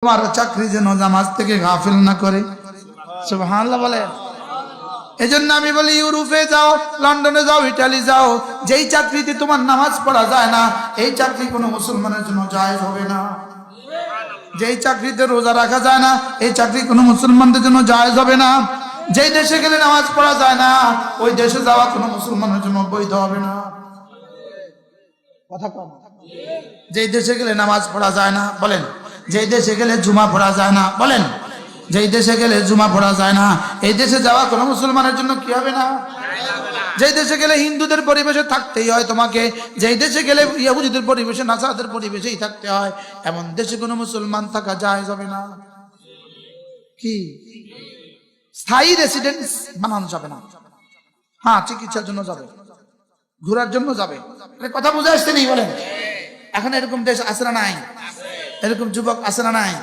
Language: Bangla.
তোমার চাকরি যেন নামাজ থেকে গাফিল না করে। সুবহানাল্লাহ বলে। এজন্য আমি বলি ইউরোপে যাও, লন্ডনে যাও, ইটালি যাও, যেই চাকরিতে তোমার নামাজ পড়া যায় না এই চাকরি কোনো মুসলমানের জন্য জায়েজ হবে না। যেই চাকরিতে রোজা রাখা যায় না এই চাকরি কোনো মুসলমানদের জন্য জায়েজ হবে না। যেই দেশে গেলে নামাজ পড়া যায় না ওই দেশে যাওয়া কোনো মুসলমানের জন্য বৈধ হবে না। কথা কম। যেই দেশে গেলে নামাজ পড়া যায় না বলেন, যেই দেশে গেলে জুমা পড়া যায় না বলেন, যেই দেশে গেলে জুমা পড়া যায় না এই দেশে যাওয়া কোনো মুসলমানের জন্য কি হবে না। যেই দেশে গেলে হিন্দুদের পরিবেশে থাকতেই হয় তোমাকে, যেই দেশে গেলে ইহুদিদের পরিবেশে, নাসারাদের পরিবেশেই থাকতে হয়, এমন দেশে কোনো মুসলমান থাকা জায়েজ হবে না। কি স্থায়ী রেসিডেন্স বানানো যাবে না। হ্যাঁ, চিকিৎসার জন্য যাবে, ঘোরার জন্য যাবে, কথা বুঝে আসছে নেই বলেন। এখন এরকম দেশ আছে না নাই? এরকম যুবক আছে না নাই?